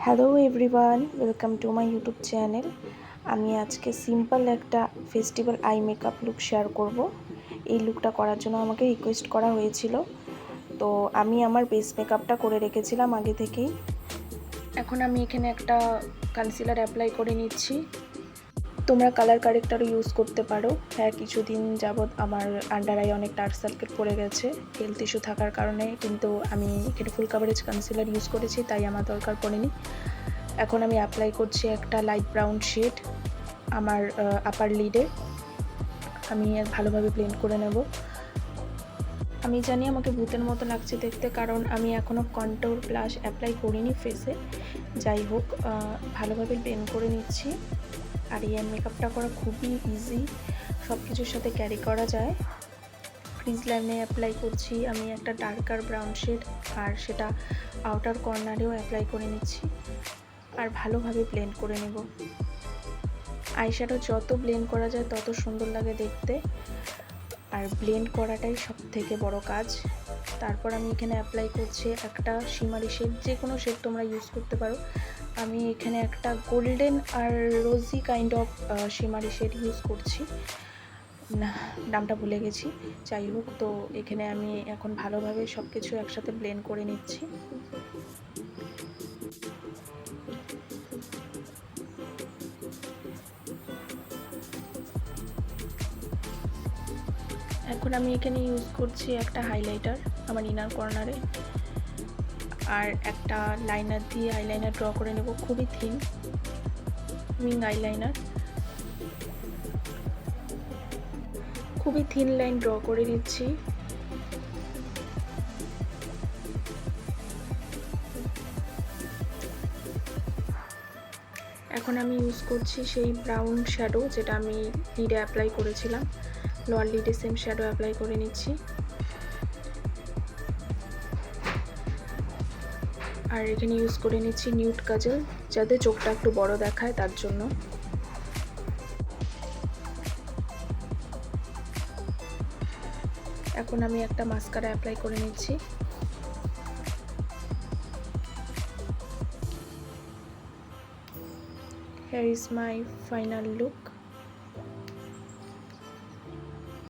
Hello everyone, welcome to my YouTube channel. আমি আজকে simple একটা festival eye makeup look share করব। এই লুকটা করার জন্য আমাকে রিকোয়েস্ট করা হয়েছিল, তো আমি আমার বেস মেকআপটা করে রেখেছিলাম আগে থেকেই। এখন আমি এখানে একটা কনসিলার অ্যাপ্লাই করে নিচ্ছি। তোমরা কালার কারেক্টারও ইউজ করতে পারো। হ্যাঁ, কিছুদিন যাবৎ আমার আন্ডার আই অনেক ডার্ক সার্কেল পড়ে গেছে হেলথ ইস্যু থাকার কারণে, কিন্তু আমি এখানে ফুল কাভারেজ কনসিলার ইউজ করেছি, তাই আমার দরকার পড়েনি। এখন আমি অ্যাপ্লাই করছি একটা লাইট ব্রাউন শেড আমার আপার লিডে। আমি ভালোভাবে ব্লেন্ড করে নেব। আমি জানি আমাকে ভূতের মতো লাগছে দেখতে, কারণ আমি এখনও কন্ট্রোল ব্লাশ অ্যাপ্লাই করিনি ফেসে। যাই হোক, ভালোভাবে ব্লেন্ড করে নিচ্ছি। আর এই মেকআপটা করা খুবই ইজি, সব কিছুর সাথে ক্যারি করা যায়। ক্রিজ লাইনে অ্যাপ্লাই করছি আমি একটা ডার্কার ব্রাউন শেড, আর সেটা আউটার কর্নারেও অ্যাপ্লাই করে নিচ্ছি, আর ভালোভাবে ব্লেন্ড করে নেব। আইশ্যাডো যত ব্লেন্ড করা যায় তত সুন্দর লাগে দেখতে, আর ব্লেন্ড করাটাই সব থেকে বড় কাজ। তারপর আমি এখানে অ্যাপ্লাই করছি একটা শিমারি শেড, যে কোনো শেড তোমরা ইউজ করতে পারো। আমি এখানে একটা গোল্ডেন আর rosy kind of shimmery shade use করছি, নামটা ভুলে গেছি। যাই হোক, তো এখানে আমি এখন ভালোভাবে সব কিছু একসাথে ব্লেন্ড করে নিচ্ছি। এখন আমি এখানে ইউজ করছি একটা হাইলাইটার আমার ইনার কর্নারে, আর একটা লাইনার দিয়ে আইলাইনার ড্র করে নেব, খুবই থিন উইং আইলাইনার। খুবই থিন লাইন ড্র করে নিচ্ছি। এখন আমি ইউজ করছি সেই ব্রাউন শ্যাডো যেটা আমি লিডে অ্যাপ্লাই করেছিলাম, লোয়ার লিডে সেম শ্যাডো অ্যাপ্লাই করে নিচ্ছি। আর এখানে ইউজ করে নিচ্ছি নিউড কাজল, যাতে চোখটা একটু বড় দেখায় তার জন্য। এখন আমি একটা মাস্কারা অ্যাপ্লাই করে নিচ্ছি। Here is my final look.